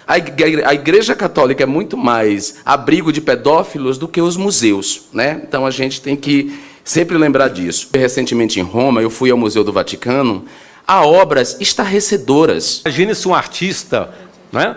A Igreja Católica é muito mais abrigo de pedófilos do que os museus, né? Então a gente tem que sempre lembrar disso. Recentemente em Roma, eu fui ao Museu do Vaticano, há obras estarrecedoras. Imagine se um artista, né,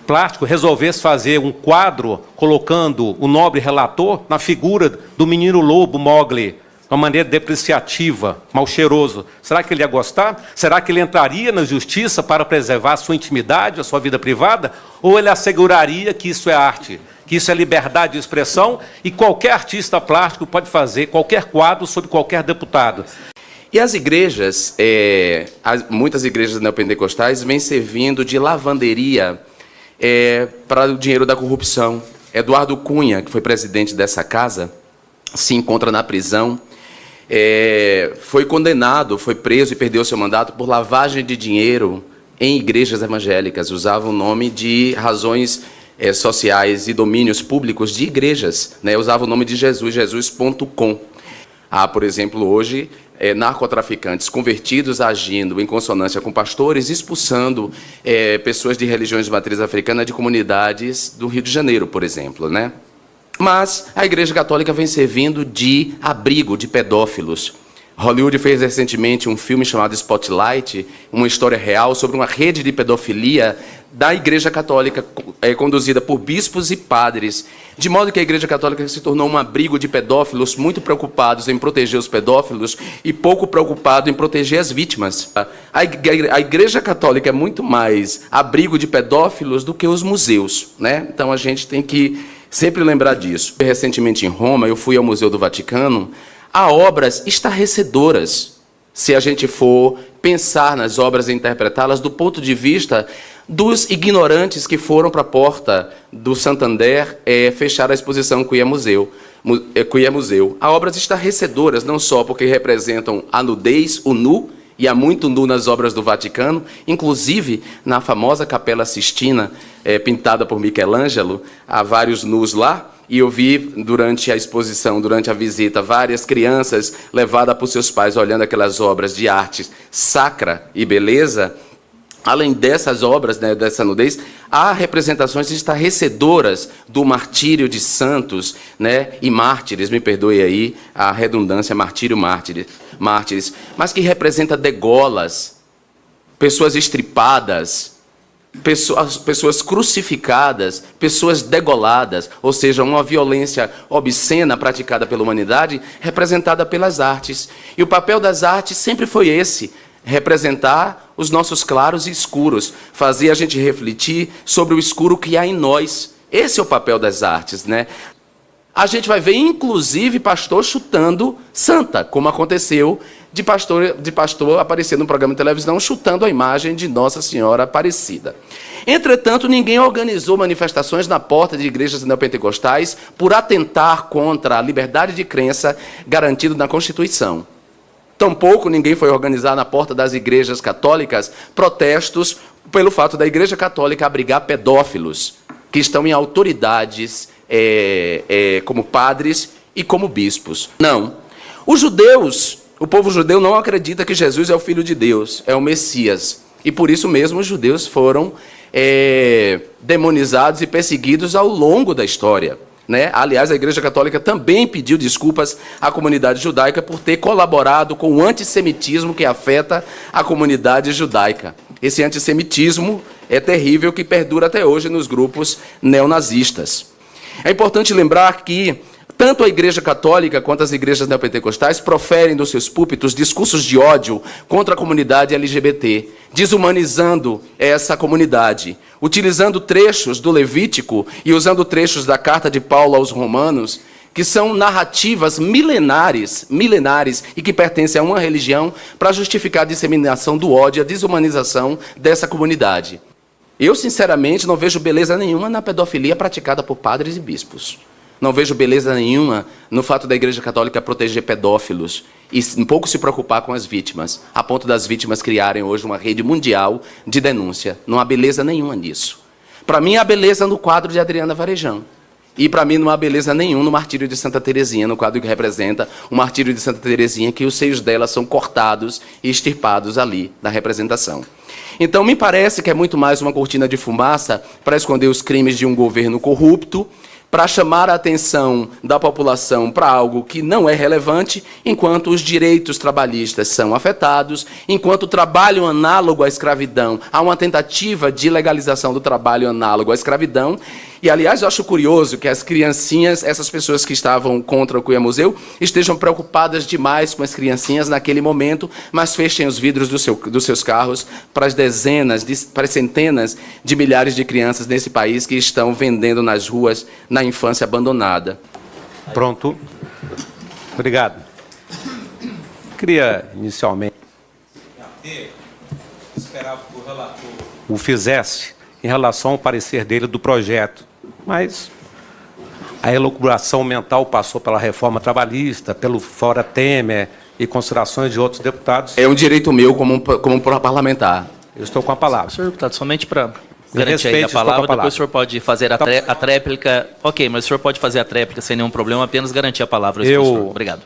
plástico resolvesse fazer um quadro colocando o nobre relator na figura do menino lobo Mowgli, de uma maneira depreciativa, mal cheiroso. Será que ele ia gostar? Será que ele entraria na justiça para preservar a sua intimidade, a sua vida privada? Ou ele asseguraria que isso é arte, que isso é liberdade de expressão e qualquer artista plástico pode fazer qualquer quadro sobre qualquer deputado? E as igrejas, muitas igrejas neopentecostais vêm servindo de lavanderia para o dinheiro da corrupção. Eduardo Cunha, que foi presidente dessa casa, se encontra na prisão, foi condenado, foi preso e perdeu seu mandato por lavagem de dinheiro em igrejas evangélicas. Usava o nome de razões sociais e domínios públicos de igrejas, né? Usava o nome de Jesus, Jesus.com. Há, por exemplo, hoje, narcotraficantes convertidos agindo em consonância com pastores, expulsando pessoas de religiões de matriz africana de comunidades do Rio de Janeiro, por exemplo, né? Mas a Igreja Católica vem servindo de abrigo de pedófilos. Hollywood fez recentemente um filme chamado Spotlight, uma história real sobre uma rede de pedofilia da Igreja Católica, conduzida por bispos e padres, de modo que a Igreja Católica se tornou um abrigo de pedófilos muito preocupados em proteger os pedófilos e pouco preocupado em proteger as vítimas. A Igreja Católica é muito mais abrigo de pedófilos do que os museus, né? Então a gente tem que sempre lembrar disso. Recentemente em Roma, eu fui ao Museu do Vaticano, há obras estarrecedoras, se a gente for pensar nas obras e interpretá-las do ponto de vista dos ignorantes que foram para a porta do Santander fechar a exposição Quia Museu. Há obras estarrecedoras, não só porque representam a nudez, o nu, e há muito nu nas obras do Vaticano, inclusive na famosa Capela Sistina, pintada por Michelangelo, há vários nus lá, e eu vi durante a exposição, durante a visita, várias crianças levadas por seus pais olhando aquelas obras de arte sacra e beleza. Além dessas obras, né, dessa nudez, há representações estarrecedoras do martírio de santos, né, e mártires, me perdoe aí a redundância, martírio, mártires, mas que representa degolas, pessoas estripadas, pessoas crucificadas, pessoas degoladas, ou seja, uma violência obscena praticada pela humanidade, representada pelas artes. E o papel das artes sempre foi esse: representar os nossos claros e escuros, fazer a gente refletir sobre o escuro que há em nós. Esse é o papel das artes, né? A gente vai ver, inclusive, pastor chutando santa, como aconteceu de pastor aparecer no programa de televisão chutando a imagem de Nossa Senhora Aparecida. Entretanto, ninguém organizou manifestações na porta de igrejas neopentecostais por atentar contra a liberdade de crença garantida na Constituição. Tampouco ninguém foi organizar na porta das igrejas católicas protestos pelo fato da Igreja Católica abrigar pedófilos que estão em autoridades como padres e como bispos. Não. Os judeus, o povo judeu não acredita que Jesus é o Filho de Deus, é o Messias. E por isso mesmo os judeus foram demonizados e perseguidos ao longo da história, né? Aliás, a Igreja Católica também pediu desculpas à comunidade judaica por ter colaborado com o antissemitismo que afeta a comunidade judaica. Esse antissemitismo é terrível, que perdura até hoje nos grupos neonazistas. É importante lembrar que tanto a Igreja Católica quanto as igrejas neopentecostais proferem dos seus púlpitos discursos de ódio contra a comunidade LGBT, desumanizando essa comunidade, utilizando trechos do Levítico e usando trechos da carta de Paulo aos Romanos, que são narrativas milenares e que pertencem a uma religião para justificar a disseminação do ódio e a desumanização dessa comunidade. Eu, sinceramente, não vejo beleza nenhuma na pedofilia praticada por padres e bispos. Não vejo beleza nenhuma no fato da Igreja Católica proteger pedófilos e um pouco se preocupar com as vítimas, a ponto das vítimas criarem hoje uma rede mundial de denúncia. Não há beleza nenhuma nisso. Para mim, há beleza no quadro de Adriana Varejão. E para mim não há beleza nenhuma no martírio de Santa Teresinha, no quadro que representa o martírio de Santa Teresinha, que os seios dela são cortados e extirpados ali na representação. Então, me parece que é muito mais uma cortina de fumaça para esconder os crimes de um governo corrupto, para chamar a atenção da população para algo que não é relevante, enquanto os direitos trabalhistas são afetados, enquanto o trabalho análogo à escravidão, há uma tentativa de legalização do trabalho análogo à escravidão. E, aliás, eu acho curioso que as criancinhas, essas pessoas que estavam contra o Cunha Museu, estejam preocupadas demais com as criancinhas naquele momento, mas fechem os vidros dos seus carros para para as centenas de milhares de crianças nesse país que estão vendendo nas ruas na infância abandonada. Pronto. Obrigado. Queria, inicialmente, esperava que o relator o fizesse em relação ao parecer dele do projeto, mas a elucubração mental passou pela reforma trabalhista, pelo Fora Temer e considerações de outros deputados. É um direito meu como parlamentar. Eu estou com a palavra. Senhor deputado, somente para garantir aí a palavra, depois o senhor pode fazer a tréplica. Ok, mas o senhor pode fazer a tréplica sem nenhum problema, apenas garantir a palavra ao expositor. Obrigado.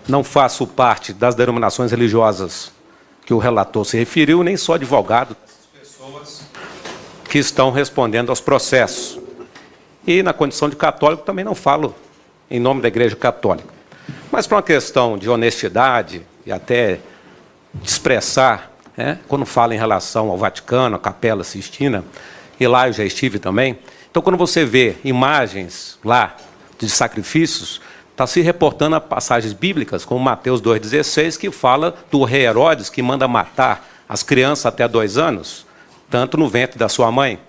Não faço parte das denominações religiosas que o relator se referiu, nem sou advogado, pessoas que estão respondendo aos processos. E, na condição de católico, também não falo em nome da Igreja Católica. Mas, para uma questão de honestidade e até de expressar, quando falo em relação ao Vaticano, à Capela Sistina, e lá eu já estive também, então, quando você vê imagens lá de sacrifícios, está se reportando a passagens bíblicas, como Mateus 2,16, que fala do rei Herodes, que manda matar as crianças até 2 anos, tanto no ventre da sua mãe.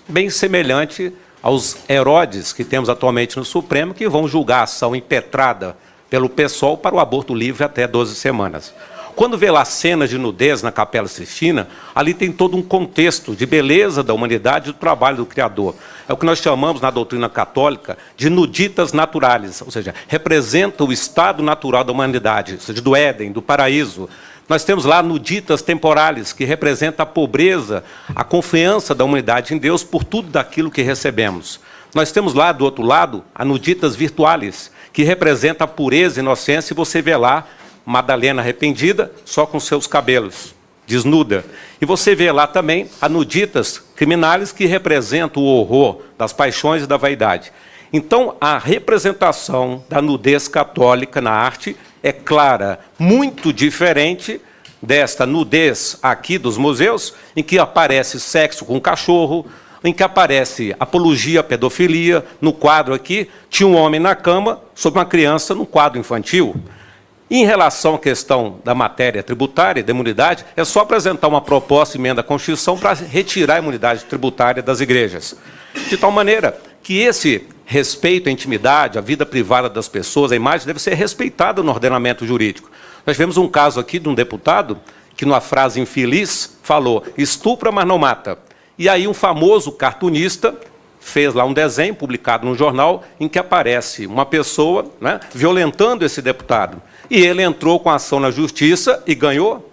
Bem semelhante aos Herodes que temos atualmente no Supremo, que vão julgar a ação impetrada pelo PSOL para o aborto livre até 12 semanas. Quando vê lá cenas de nudez na Capela Sistina, ali tem todo um contexto de beleza da humanidade e do trabalho do Criador. É o que nós chamamos na doutrina católica de nuditas naturais, ou seja, representa o estado natural da humanidade, ou seja, do Éden, do paraíso. Nós temos lá nuditas temporais, que representa a pobreza, a confiança da humanidade em Deus por tudo daquilo que recebemos. Nós temos lá, do outro lado, a nuditas virtuais, que representa a pureza e inocência, e você vê lá Madalena arrependida, só com seus cabelos, desnuda. E você vê lá também a nuditas criminais, que representa o horror das paixões e da vaidade. Então, a representação da nudez católica na arte é clara, muito diferente desta nudez aqui dos museus, em que aparece sexo com cachorro, em que aparece apologia à pedofilia. No quadro aqui, tinha um homem na cama sobre uma criança no quadro infantil. Em relação à questão da matéria tributária, da imunidade, é só apresentar uma proposta de emenda à Constituição para retirar a imunidade tributária das igrejas. De tal maneira que esse respeito à intimidade, à vida privada das pessoas, a imagem deve ser respeitada no ordenamento jurídico. Nós tivemos um caso aqui de um deputado que, numa frase infeliz, falou: estupra, mas não mata. E aí um famoso cartunista fez lá um desenho publicado num jornal em que aparece uma pessoa, violentando esse deputado. E ele entrou com a ação na justiça e ganhou,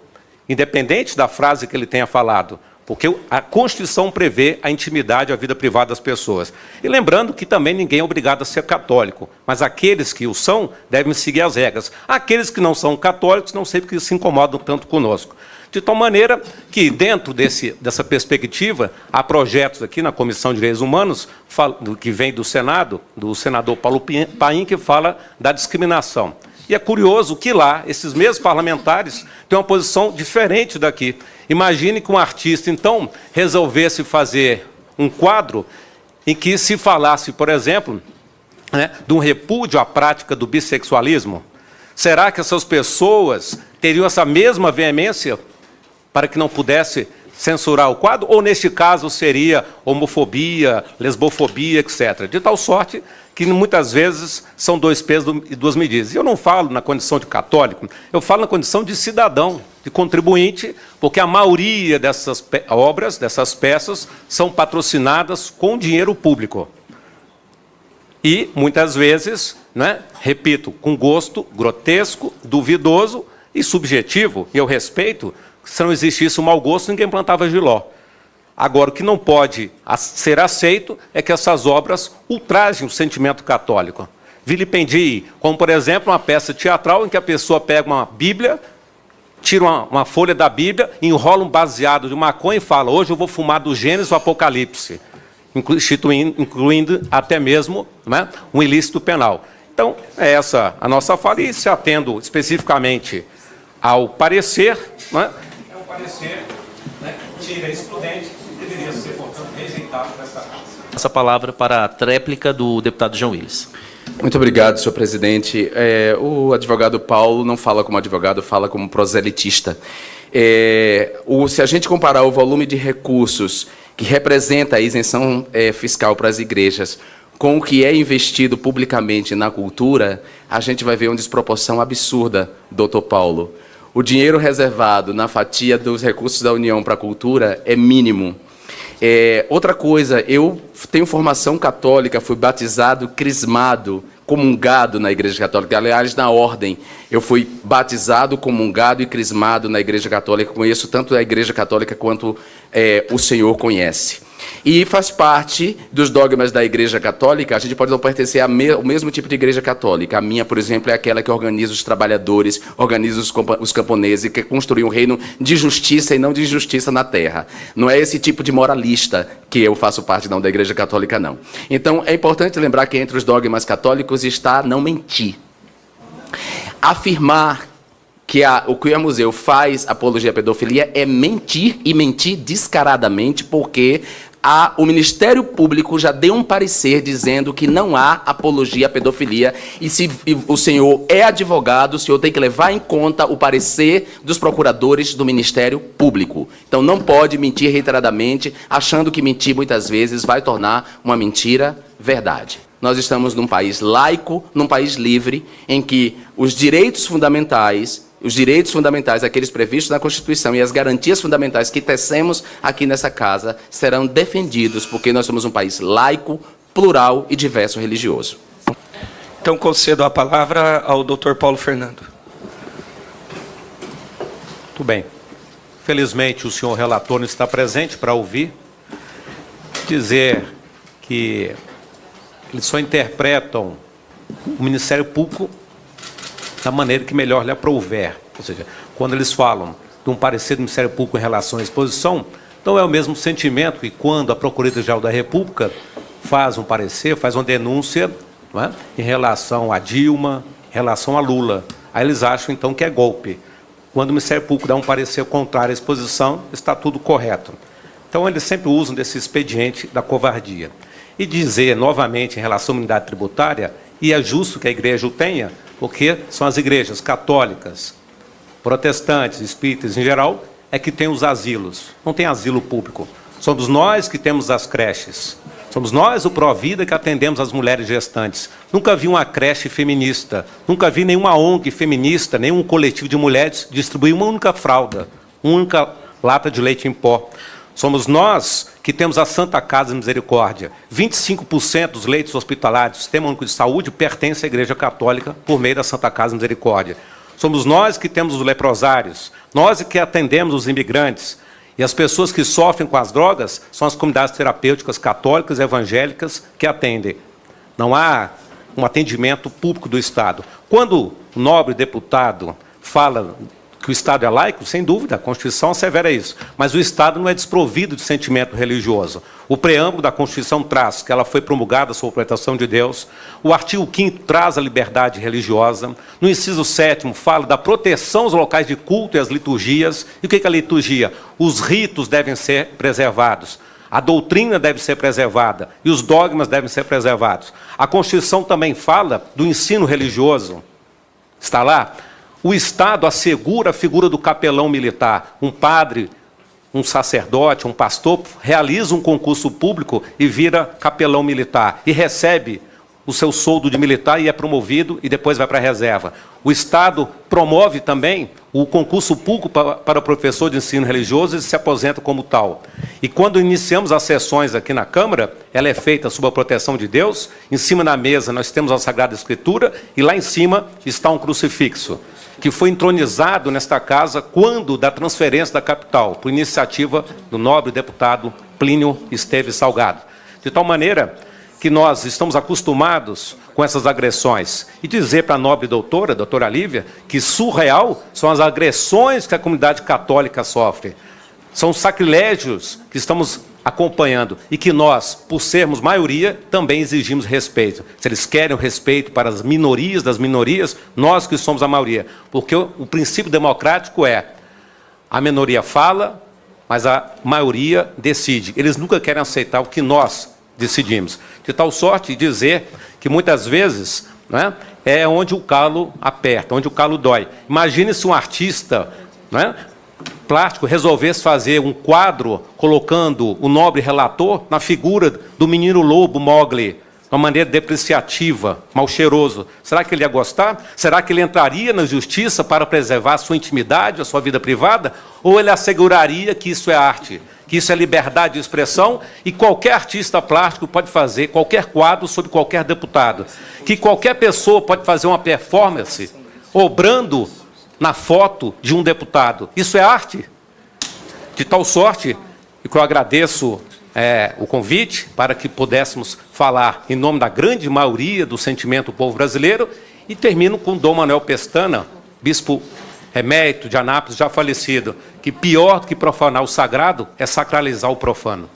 independente da frase que ele tenha falado, porque a Constituição prevê a intimidade, a vida privada das pessoas. E lembrando que também ninguém é obrigado a ser católico, mas aqueles que o são devem seguir as regras. Aqueles que não são católicos não sei porque se incomodam tanto conosco. De tal maneira que, dentro dessa perspectiva, há projetos aqui na Comissão de Direitos Humanos, que vem do Senado, do senador Paulo Paim, que fala da discriminação. E é curioso que lá, esses mesmos parlamentares têm uma posição diferente daqui. Imagine que um artista, então, resolvesse fazer um quadro em que se falasse, por exemplo, de um repúdio à prática do bissexualismo. Será que essas pessoas teriam essa mesma veemência para que não pudesse censurar o quadro? Ou, neste caso, seria homofobia, lesbofobia, etc. De tal sorte que muitas vezes são 2 pesos e 2 medidas. E eu não falo na condição de católico, eu falo na condição de cidadão, de contribuinte, porque a maioria dessas obras, dessas peças, são patrocinadas com dinheiro público. E, muitas vezes, repito, com gosto grotesco, duvidoso e subjetivo. E eu respeito, se não existisse o mau gosto, ninguém plantava jiló. Agora, o que não pode ser aceito é que essas obras ultrajem o sentimento católico. Vilipendie, como, por exemplo, uma peça teatral em que a pessoa pega uma Bíblia, tira uma folha da Bíblia, enrola um baseado de maconha e fala: hoje eu vou fumar do Gênesis ao Apocalipse, incluindo até mesmo, né, um ilícito penal. Então, é essa a nossa fala, e se atendo especificamente ao parecer, né, é um parecer, né, tira excludente, deveria ser, portanto, rejeitado por essa casa. Essa palavra para a tréplica do deputado João Willis. Muito obrigado, senhor presidente. O advogado Paulo não fala como advogado, fala como proselitista. Se a gente comparar o volume de recursos que representa a isenção fiscal para as igrejas com o que é investido publicamente na cultura, a gente vai ver uma desproporção absurda, doutor Paulo. O dinheiro reservado na fatia dos recursos da União para a cultura é mínimo. Outra coisa, eu tenho formação católica, fui batizado, crismado, comungado na Igreja Católica. Aliás, na ordem, eu fui batizado, comungado e crismado na Igreja Católica. Conheço tanto a Igreja Católica quanto o senhor conhece. E faz parte dos dogmas da Igreja Católica, a gente pode não pertencer ao mesmo tipo de Igreja Católica. A minha, por exemplo, é aquela que organiza os trabalhadores, organiza os camponeses, e quer construir um reino de justiça e não de injustiça na terra. Não é esse tipo de moralista que eu faço parte, não, da Igreja Católica, não. Então, é importante lembrar que entre os dogmas católicos está não mentir. Afirmar que o Queer Museu faz apologia à pedofilia é mentir, e mentir descaradamente, porque o Ministério Público já deu um parecer dizendo que não há apologia à pedofilia, e se o senhor é advogado, o senhor tem que levar em conta o parecer dos procuradores do Ministério Público. Então não pode mentir reiteradamente, achando que mentir muitas vezes vai tornar uma mentira verdade. Nós estamos num país laico, num país livre, em que os direitos fundamentais, aqueles previstos na Constituição, e as garantias fundamentais que tecemos aqui nessa casa serão defendidos, porque nós somos um país laico, plural e diverso religioso. Então, concedo a palavra ao Dr. Paulo Fernando. Muito bem. Felizmente, o senhor relator não está presente para ouvir. Dizer que eles só interpretam o Ministério Público da maneira que melhor lhe aprouver. Ou seja, quando eles falam de um parecer do Ministério Público em relação à exposição, então é o mesmo sentimento que quando a Procuradoria-Geral da República faz um parecer, faz uma denúncia, não é, em relação a Dilma, em relação a Lula. Aí eles acham, então, que é golpe. Quando o Ministério Público dá um parecer contrário à exposição, está tudo correto. Então, eles sempre usam desse expediente da covardia. E dizer, novamente, em relação à unidade tributária, e é justo que a igreja o tenha, porque são as igrejas católicas, protestantes, espíritas em geral, é que tem os asilos. Não tem asilo público. Somos nós que temos as creches. Somos nós, o Provida, que atendemos as mulheres gestantes. Nunca vi uma creche feminista, nunca vi nenhuma ONG feminista, nenhum coletivo de mulheres distribuir uma única fralda, uma única lata de leite em pó. Somos nós que temos a Santa Casa de Misericórdia. 25% dos leitos hospitalares do Sistema Único de Saúde pertencem à Igreja Católica por meio da Santa Casa de Misericórdia. Somos nós que temos os leprosários, nós que atendemos os imigrantes. E as pessoas que sofrem com as drogas são as comunidades terapêuticas católicas e evangélicas que atendem. Não há um atendimento público do Estado. Quando o nobre deputado fala que o Estado é laico, sem dúvida, a Constituição assevera isso. Mas o Estado não é desprovido de sentimento religioso. O preâmbulo da Constituição traz que ela foi promulgada sob proteção de Deus. O artigo 5º traz a liberdade religiosa. No inciso 7º fala da proteção aos locais de culto e às liturgias. E o que é a liturgia? Os ritos devem ser preservados. A doutrina deve ser preservada. E os dogmas devem ser preservados. A Constituição também fala do ensino religioso. Está lá? O Estado assegura a figura do capelão militar. Um padre, um sacerdote, um pastor, realiza um concurso público e vira capelão militar. E recebe o seu soldo de militar e é promovido e depois vai para a reserva. O Estado promove também o concurso público para o professor de ensino religioso e se aposenta como tal. E quando iniciamos as sessões aqui na Câmara, ela é feita sob a proteção de Deus. Em cima da mesa nós temos a Sagrada Escritura e lá em cima está um crucifixo, que foi entronizado nesta casa quando da transferência da capital, por iniciativa do nobre deputado Plínio Esteves Salgado. De tal maneira que nós estamos acostumados com essas agressões e dizer para a nobre doutora Lívia, que surreal são as agressões que a comunidade católica sofre. São sacrilégios que estamos acompanhando e que nós, por sermos maioria, também exigimos respeito. Se eles querem o respeito para as minorias das minorias, nós que somos a maioria. Porque o princípio democrático é a minoria fala, mas a maioria decide. Eles nunca querem aceitar o que nós decidimos. De tal sorte, dizer que muitas vezes, né, é onde o calo aperta, onde o calo dói. Imagine se um artista, né, plástico resolvesse fazer um quadro colocando o nobre relator na figura do menino lobo Mowgli, de uma maneira depreciativa, mal cheiroso. Será que ele ia gostar? Será que ele entraria na justiça para preservar a sua intimidade, a sua vida privada? Ou ele asseguraria que isso é arte, que isso é liberdade de expressão e qualquer artista plástico pode fazer qualquer quadro sobre qualquer deputado? Que qualquer pessoa pode fazer uma performance obrando na foto de um deputado. Isso é arte? De tal sorte, e que eu agradeço o convite para que pudéssemos falar em nome da grande maioria do sentimento do povo brasileiro, e termino com Dom Manuel Pestana, bispo emérito de Anápolis, já falecido, que pior do que profanar o sagrado é sacralizar o profano.